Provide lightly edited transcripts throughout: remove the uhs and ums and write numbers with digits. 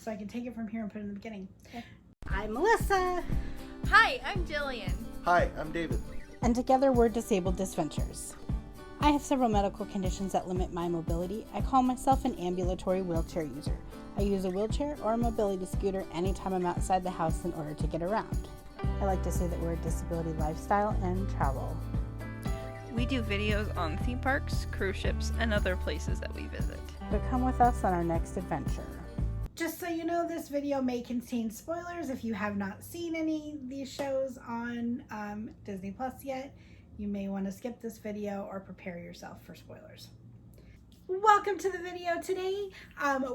so I can take it from here and put it in the beginning. Okay. I'm Melissa. Hi, I'm Jillian. Hi, I'm David. And together we're Disabled DISventures. I have several medical conditions that limit my mobility. I call myself an ambulatory wheelchair user. I use a wheelchair or a mobility scooter anytime I'm outside the house in order to get around. I like to say that we're a disability lifestyle and travel. We do videos on theme parks, cruise ships, and other places that we visit. But come with us on our next adventure. Just so you know, this video may contain spoilers. If you have not seen any of these shows on Disney Plus yet, you may want to skip this video or prepare yourself for spoilers. Welcome to the video today.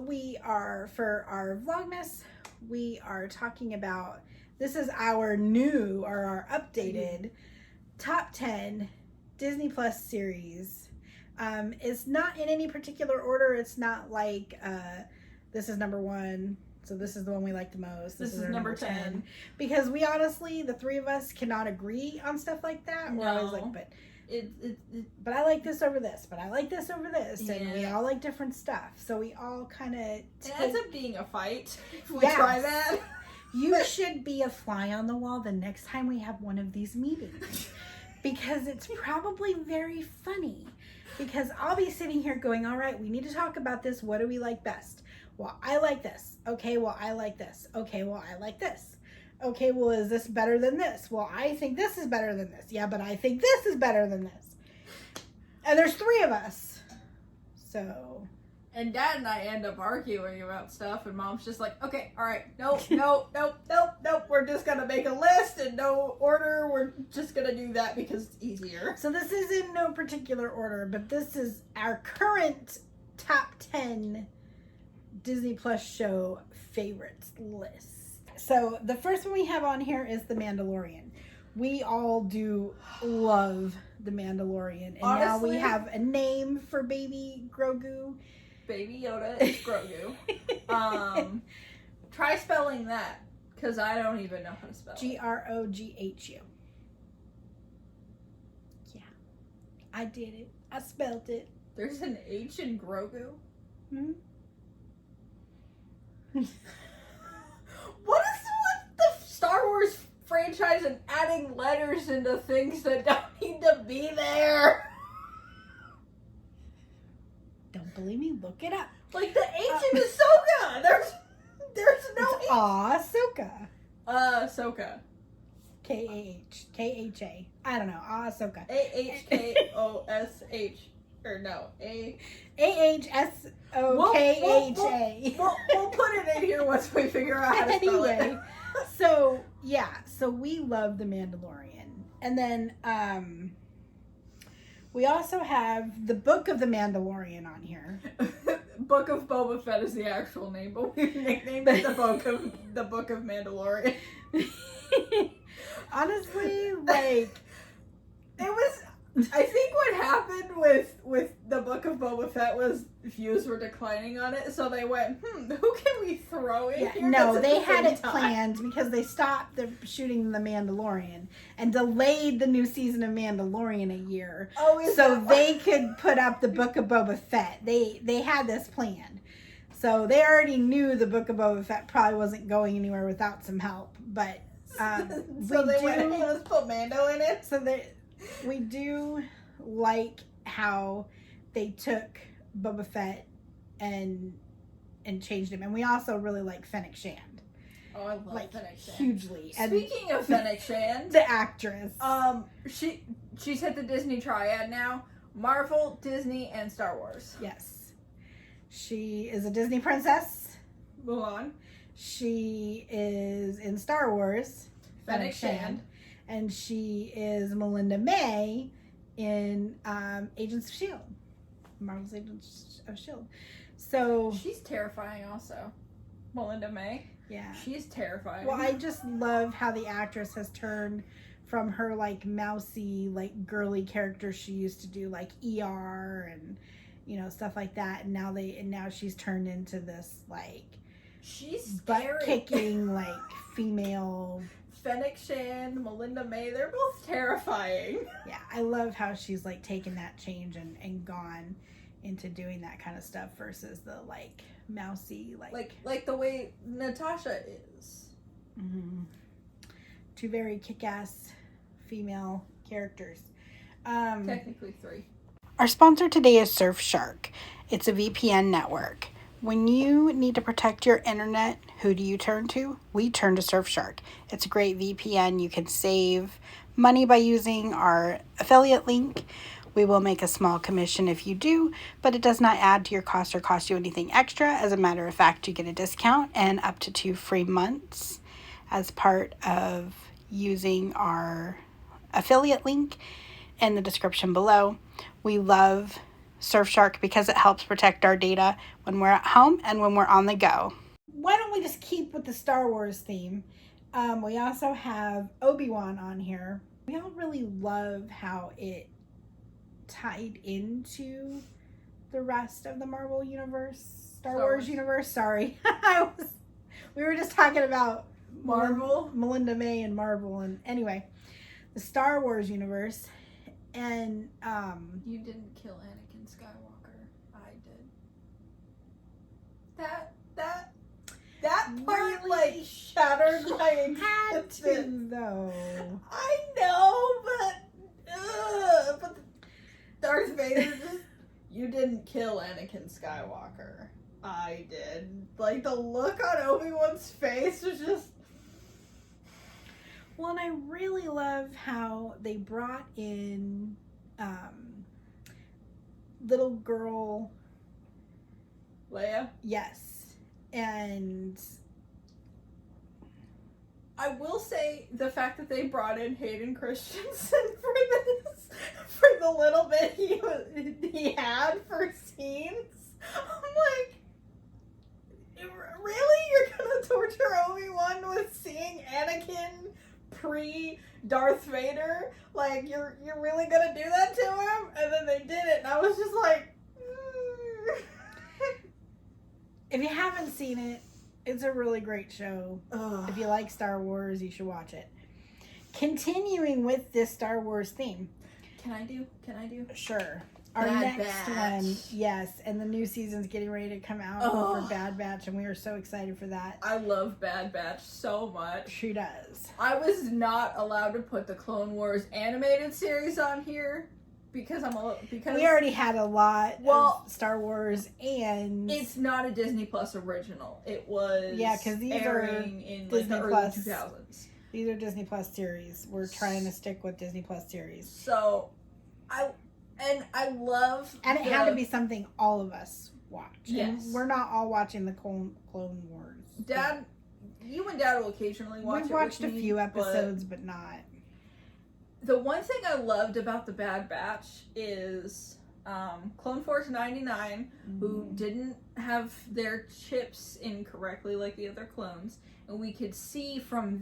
We are, for our Vlogmas, we are talking about, this is our new or our updated top 10 Disney Plus series. It's not in any particular order. It's not like this is number 1, so this is the one we like the most. This is number 10. Because we honestly, the three of us cannot agree on stuff like that. We're always like, but I like this over this, but I like this over this, and we all like different stuff. So we all kind of It ends up being a fight if we Yes. try that. You should be a fly on the wall the next time we have one of these meetings, because it's probably very funny. Because I'll be sitting here going, all right, we need to talk about this. What do we like best? Well, I like this. Okay, well, I like this. Okay, well, I like this. Okay, well, is this better than this? Well, I think this is better than this. Yeah, but I think this is better than this. And there's 3 of us. So. And Dad and I end up arguing about stuff, and Mom's just like, okay, all right, nope, we're just gonna make a list in no order. We're just gonna do that because it's easier. So this is in no particular order, but this is our current top 10 Disney Plus show favorites list. So the first one we have on here is The Mandalorian. We all do love The Mandalorian. And Honestly, now we have a name for baby Grogu. Baby Yoda is Grogu. Try spelling that, because I don't even know how to spell it. Groghu. Yeah, I did it. I spelled it. There's an H in Grogu? Hmm? What is with the Star Wars franchise and adding letters into things that don't need to be there? Don't believe me? Look it up. Like the H in Ahsoka. There's no It's Ahsoka. Ahsoka. K-A-H-A. I don't know. Ahsoka. A-H-K-O-S-H. Or no. A-H-S-O-K-H-A. We'll put it in here once we figure out how to spell it. Anyway, so we love The Mandalorian. And then we also have the Book of the Mandalorian on here. Book of Boba Fett is the actual name, but we've nicknamed it the Book of Mandalorian. Honestly, like, it was, I think what happened with the Book of Boba Fett was views were declining on it, so they went, who can we throw in here? No, they had it planned because they stopped the shooting The Mandalorian and delayed the new season of Mandalorian a year. So they could put up the Book of Boba Fett. They had this planned. So they already knew the Book of Boba Fett probably wasn't going anywhere without some help. But so they went, hey, let's put Mando in it. So we do like how they took Boba Fett and changed him, and we also really like Fennec Shand. Oh, I love Fennec Shand hugely. Speaking of Fennec Shand, the actress, she's hit the Disney triad now: Marvel, Disney, and Star Wars. Yes, she is a Disney princess. Mulan. She is in Star Wars, Fennec Shand. And she is Melinda May in Agents of S.H.I.E.L.D. Marvel's Agents of S.H.I.E.L.D. So she's terrifying also. Melinda May. Yeah. She's terrifying. Well, I just love how the actress has turned from her like mousy, like girly character she used to do, like ER and stuff like that, and now she's turned into this like she's butt kicking like female. Fennec Shand, Melinda May, they're both terrifying. Yeah, I love how she's like taken that change and gone into doing that kind of stuff versus the like mousy like the way Natasha is. Mm-hmm. Two very kick-ass female characters. Technically 3. Our sponsor today is Surfshark. It's a VPN network. When you need to protect your internet, who do you turn to? We turn to Surfshark. It's a great VPN. You can save money by using our affiliate link. We will make a small commission if you do, but it does not add to your cost or cost you anything extra. As a matter of fact, you get a discount and up to 2 free months as part of using our affiliate link in the description below. We love Surfshark because it helps protect our data when we're at home and when we're on the go. Why don't we just keep with the Star Wars theme? We also have Obi-Wan on here. We all really love how it tied into the rest of the Marvel universe, Star Wars universe. Sorry. We were just talking about Marvel, Melinda May and Marvel, and anyway, the Star Wars universe. And you didn't kill Anakin Skywalker. I did. That part really like shattered my had to, existence. though. I know, but Darth Vader just, you didn't kill Anakin Skywalker. I did. Like the look on Obi-Wan's face was just. Well, and I really love how they brought in little girl Leia? Yes. And I will say the fact that they brought in Hayden Christensen for the little bit he had for scenes. I'm like, really? You're gonna torture Obi-Wan with seeing Anakin pre-Darth Vader? Like, you're really gonna do that to him? And then they did it, and I was just like, if you haven't seen it, it's a really great show. Ugh. If you like Star Wars, you should watch it. Continuing with this Star Wars theme. Can I do? Sure. Our Bad next Batch. one, yes, and the new season's getting ready to come out for Bad Batch, and we are so excited for that. I love Bad Batch so much. She does. I was not allowed to put the Clone Wars animated series on here because We already had a lot Well, of Star Wars, and it's not a Disney Plus original. It was 'cause these airing in like, Disney the early Plus. 2000s. These are Disney Plus series. We're trying to stick with Disney Plus series. So, I love And it had to be something all of us watch. Yes. And we're not all watching the Clone Wars. Dad, you and Dad will occasionally watch We've it watched with a me, few but episodes, but not. the one thing I loved about the Bad Batch is Clone Force 99, who didn't have their chips in correctly like the other clones, and we could see from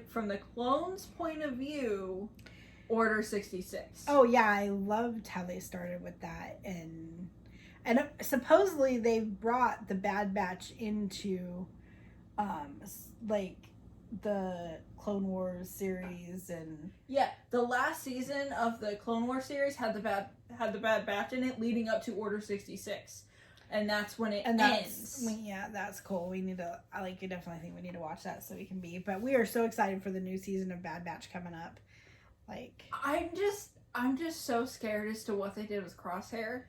from the clones' point of view, Order 66. Oh yeah, I loved how they started with that, and supposedly they brought the Bad Batch into like the Clone Wars series, and Yeah, the last season of the Clone Wars series had the Bad Batch in it, leading up to Order 66, and that's when it ends. That's cool. We need to. I definitely think we need to watch that so we can be. But we are so excited for the new season of Bad Batch coming up. I'm just so scared as to what they did with Crosshair,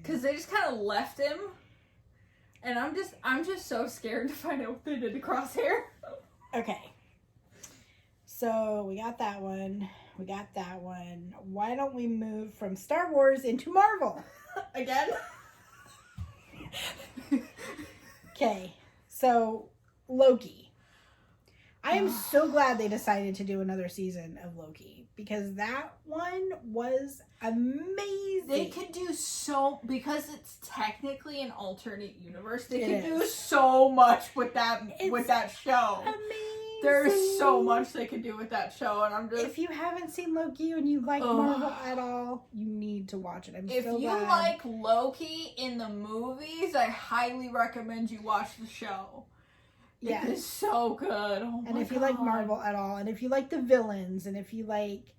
because they just kind of left him, and I'm just so scared to find out what they did to Crosshair. Okay. So we got that one. Why don't we move from Star Wars into Marvel? Again? Okay. So Loki. I am so glad they decided to do another season of Loki, because that one was amazing. They could do because it's technically an alternate universe. They It could do is. so much with that show. Amazing. There's so much they could do with that show, and I'm just. If you haven't seen Loki and you like Marvel at all, you need to watch it. If you like Loki in the movies, I highly recommend you watch the show. Yeah, it's so good. Oh and my if you like God. Marvel at all, and if you like the villains, and if you like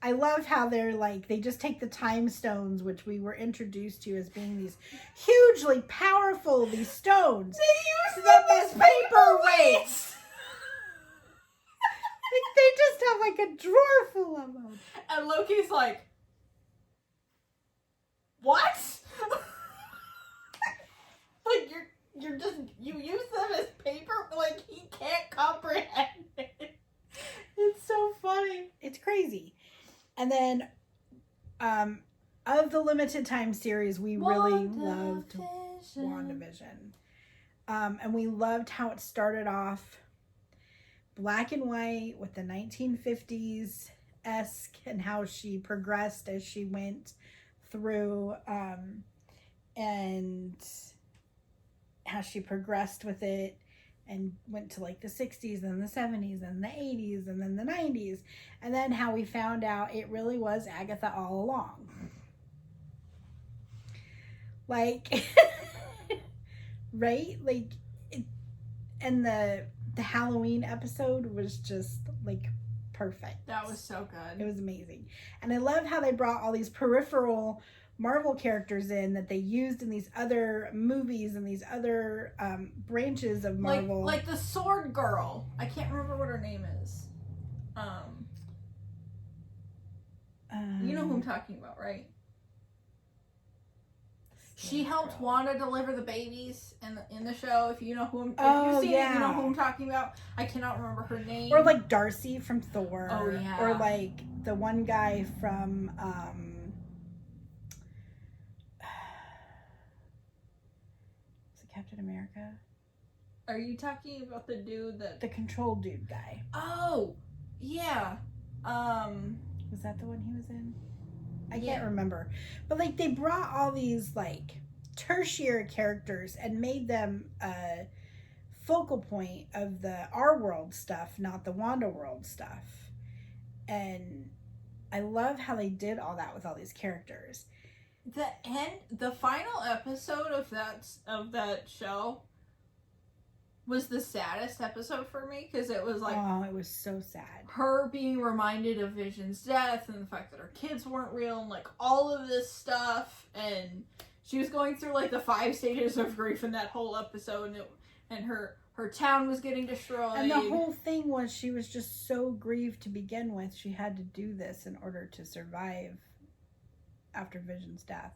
I love how they're like, they just take the time stones, which we were introduced to as being these hugely powerful, these stones. They use them as paperweights. Like, they just have like a drawer full of them. And Loki's like, what? Like, you use them as paper? Like, he can't comprehend it. It's so funny. It's crazy. And then, of the limited time series, we really loved WandaVision. And we loved how it started off black and white with the 1950s-esque and how she progressed as she went through, and how she progressed with it and went to like the 60s and the 70s and the 80s and then the 90s, and then how we found out it really was Agatha all along. Like, right? Like, it, and the Halloween episode was just like perfect. That was so good. It was amazing. And I love how they brought all these peripheral Marvel characters in that they used in these other movies and these other branches of Marvel. Like the Sword Girl. I can't remember what her name is. You know who I'm talking about, right? She helped Wanda deliver the babies in the show. If you know who if you've seen it, you know who I'm talking about. I cannot remember her name. Or like Darcy from Thor. Oh yeah. Or like the one guy from is it Captain America? Are you talking about the dude that the control dude guy? Oh, yeah. Was that the one he was in? I can't remember. But like they brought all these like tertiary characters and made them a focal point of the our world stuff, not the Wanda world stuff. And I love how they did all that with all these characters. The final episode of that show was the saddest episode for me because it was like, oh, it was so sad. Her being reminded of Vision's death and the fact that her kids weren't real and like all of this stuff, and she was going through like the 5 stages of grief in that whole episode, and her town was getting destroyed. And the whole thing was she was just so grieved to begin with. She had to do this in order to survive after Vision's death,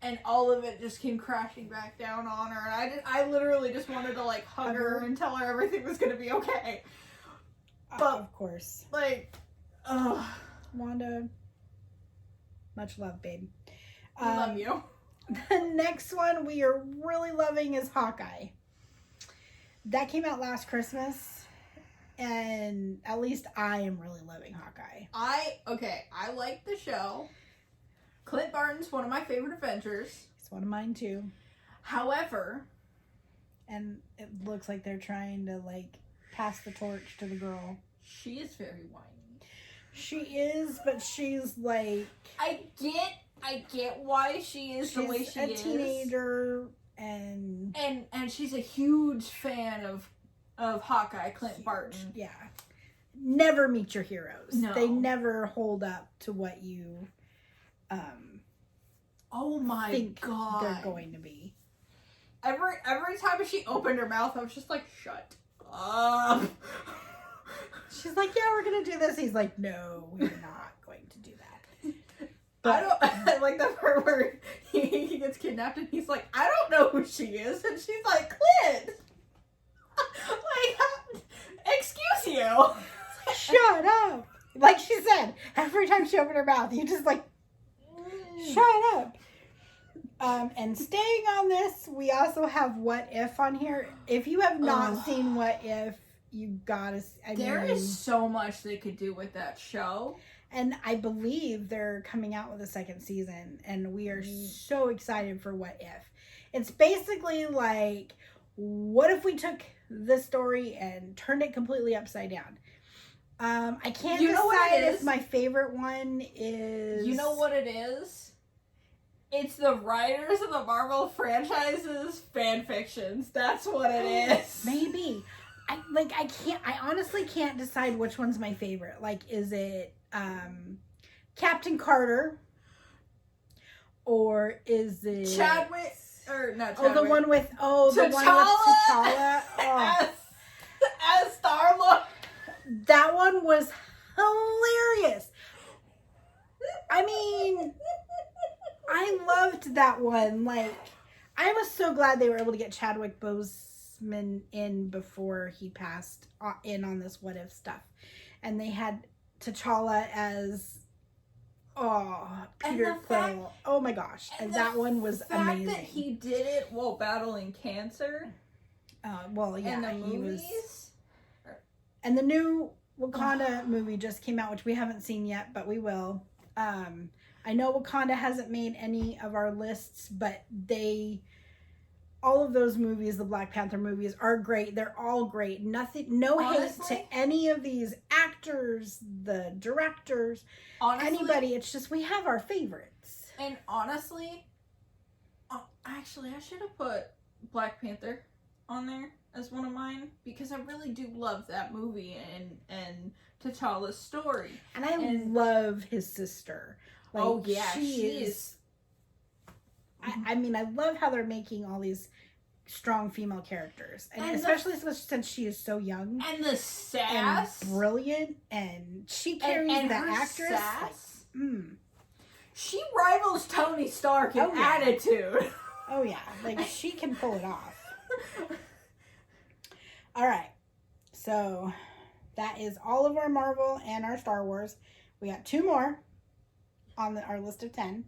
and all of it just came crashing back down on her, and I literally just wanted to like hug her and tell her everything was gonna be okay. But of course, like, Wanda, much love, babe. I love you. The next one we are really loving is Hawkeye. That came out last Christmas, and at least I am really loving Hawkeye. I like the show. Clint Barton's one of my favorite Avengers. He's one of mine too. However, and it looks like they're trying to like pass the torch to the girl. She is very whiny. She is, but she's like, I get why she is the way she is. She's a teenager, and she's a huge fan of Hawkeye, Clint Barton. Yeah. Never meet your heroes. No. They never hold up to what you oh my think god, they're going to be. Every time she opened her mouth, I was just like, shut up. She's like, yeah, we're gonna do this. He's like, no, we're not going to do that. But I like that part where he gets kidnapped and he's like, I don't know who she is, and she's like, Clint, like, excuse you. Shut up. Like she said, every time she opened her mouth, you just like, shut up. And staying on this, we also have What If on here. If you have not seen What If, you gotta. There is so much they could do with that show. And I believe they're coming out with a second season, and we are so excited for What If. It's basically like, what if we took this story and turned it completely upside down? I can't decide if my favorite one is... You know what it is? It's the writers of the Marvel franchise's fan fictions. That's what it is. Maybe. I honestly can't decide which one's my favorite. Like, is it Captain Carter? Or is it Chadwick? Or not Chadwick. Oh, the one with T'Challa. Oh. as Star-Lord. That one was hilarious. I mean, I loved that one. Like, I was so glad they were able to get Chadwick Boseman in before he passed in on this What If stuff. And they had T'Challa as Peter Quill. Oh my gosh. And that one was amazing. The fact that he did it while battling cancer. Well, yeah. In the movies. And the new Wakanda movie just came out, which we haven't seen yet, but we will. I know Wakanda hasn't made any of our lists, but all of those movies, the Black Panther movies, are great. They're all great. No hate to any of these actors, the directors, anybody. It's just we have our favorites. And honestly, actually, I should have put Black Panther on there as one of mine because I really do love that movie and T'Challa's story. And I love his sister. Like, she is. I mean, I love how they're making all these strong female characters, and especially since she is so young and the sass and brilliant, and she carries and the actress. Sass, she rivals Tony Stark in attitude. Oh yeah, like she can pull it off. All right, so that is all of our Marvel and our Star Wars. We got 2 more on our list of 10.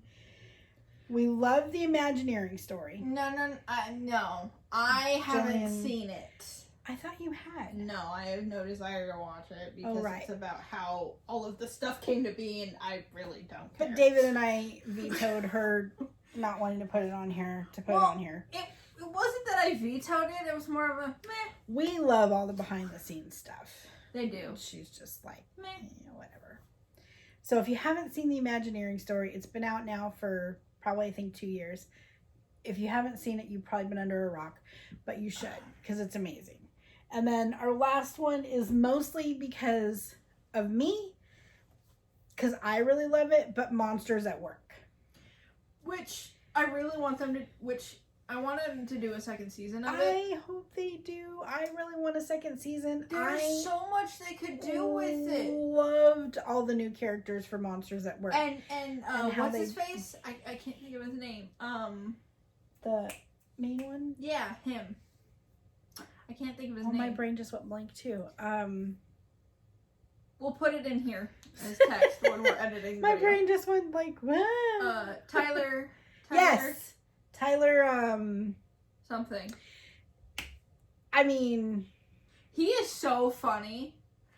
We love the Imagineering story. No. I haven't seen it. I thought you had. No, I have no desire to watch it because it's about how all of the stuff came to be, and I really don't care. But David and I vetoed her not wanting to put it on here, It wasn't that I vetoed it. It was more of a meh. We love all the behind-the-scenes stuff. They do. She's just like, meh. Whatever. So if you haven't seen the Imagineering story, it's been out now for probably, I think, 2 years. If you haven't seen it, you've probably been under a rock, but you should because it's amazing. And then our last one is mostly because of me, because I really love it, but Monsters at Work. Which I really want them to, I wanted them to do a second season of it. I hope they do. I really want a second season. There's so much they could do with it. Loved all the new characters for Monsters at Work. And what's his face? I can't think of his name. The main one? Yeah, him. I can't think of his name. My brain just went blank too. We'll put it in here as text when we're editing the My video. brain just went like, what? Tyler. Yes. Tyler, something. I mean, he is so funny.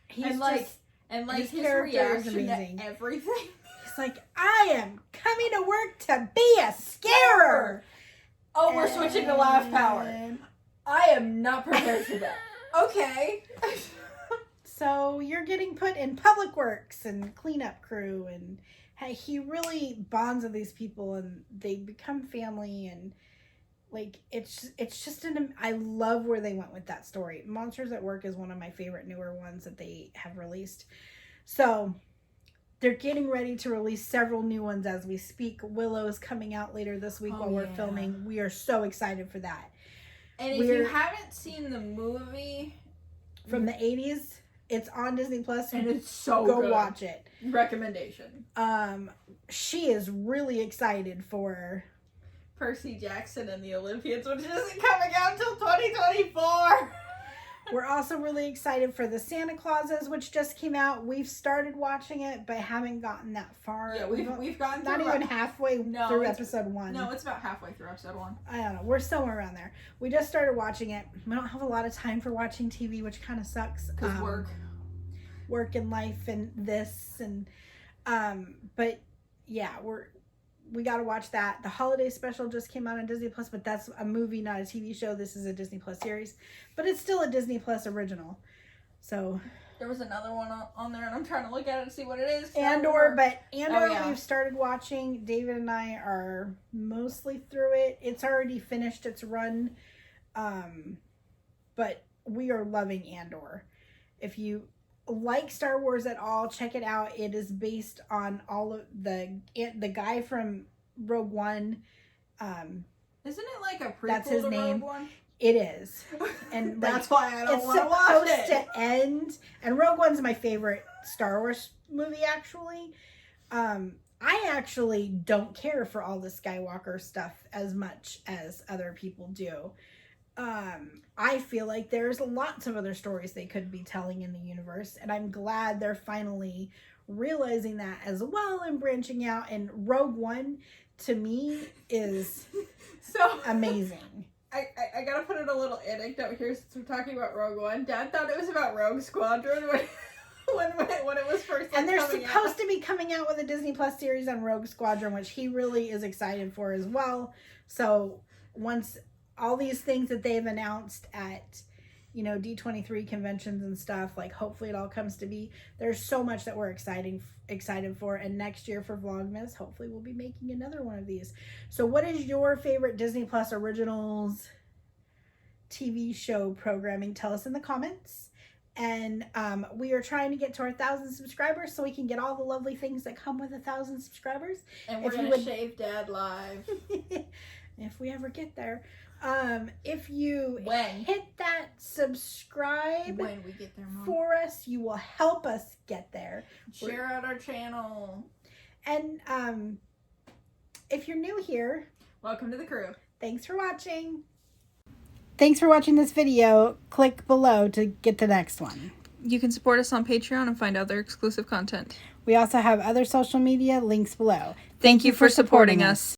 His reaction to everything. He's like, I am coming to work to be a scarer. Oh, we're switching to laugh power. I am not prepared for that. Okay. So you're getting put in public works and cleanup crew, and he really bonds with these people, and they become family, and like it's just I love where they went with that story. Monsters at Work is one of my favorite newer ones that they have released. So they're getting ready to release several new ones as we speak. Willow's coming out later this week while we're filming. We are so excited for that. And if you haven't seen the movie from the 80s, it's on Disney Plus, and it's so good. Go watch it. Recommendation. She is really excited for Percy Jackson and the Olympians, which isn't coming out until 2024. We're also really excited for the Santa Clauses, which just came out. We've started watching it, but haven't gotten that far. Yeah, we've gotten not even halfway through episode 1. No, it's about halfway through episode 1. I don't know. We're somewhere around there. We just started watching it. We don't have a lot of time for watching TV, which kind of sucks. Because work and life and this and but yeah, we got to watch that. The holiday special just came out on Disney Plus, but that's a movie, not a TV show. This is a Disney Plus series, but it's still a Disney Plus original. So there was another one on there, and I'm trying to look at it and see what it is. Andor, we've started watching. David and I are mostly through it. It's already finished its run, but we are loving Andor. If you like Star Wars at all, check it out. It is based on all of the guy from Rogue One. Isn't it like a prequel That's his to name. Rogue One? It is, and That's why I don't it's want to watch supposed it. to end. And Rogue One's my favorite Star Wars movie, actually. I actually don't care for all the Skywalker stuff as much as other people do. I feel like there's lots of other stories they could be telling in the universe, and I'm glad they're finally realizing that as well and branching out. And Rogue One, to me, is so amazing. I gotta put in a little anecdote here since we're talking about Rogue One. Dad thought it was about Rogue Squadron when it was first and they're coming supposed out. to be coming out with a Disney Plus series on Rogue Squadron, which he really is excited for as well. So once all these things that they've announced at, you know, D23 conventions and stuff, like hopefully it all comes to be. There's so much that we're excited for, and next year for Vlogmas, hopefully we'll be making another one of these. So what is your favorite Disney Plus Originals TV show programming? Tell us in the comments. And we are trying to get to our 1,000 subscribers so we can get all the lovely things that come with 1,000 subscribers. And we're gonna shave Dad live. If we ever get there. If you When? hit that subscribe When we get there, Mom. for us, you will help us get there. Share out our channel. And if you're new here, Welcome to the crew. thanks for watching. Thanks for watching this video. Click below to get the next one. You can support us on Patreon and find other exclusive content. We also have other social media links below. Thank you for supporting us.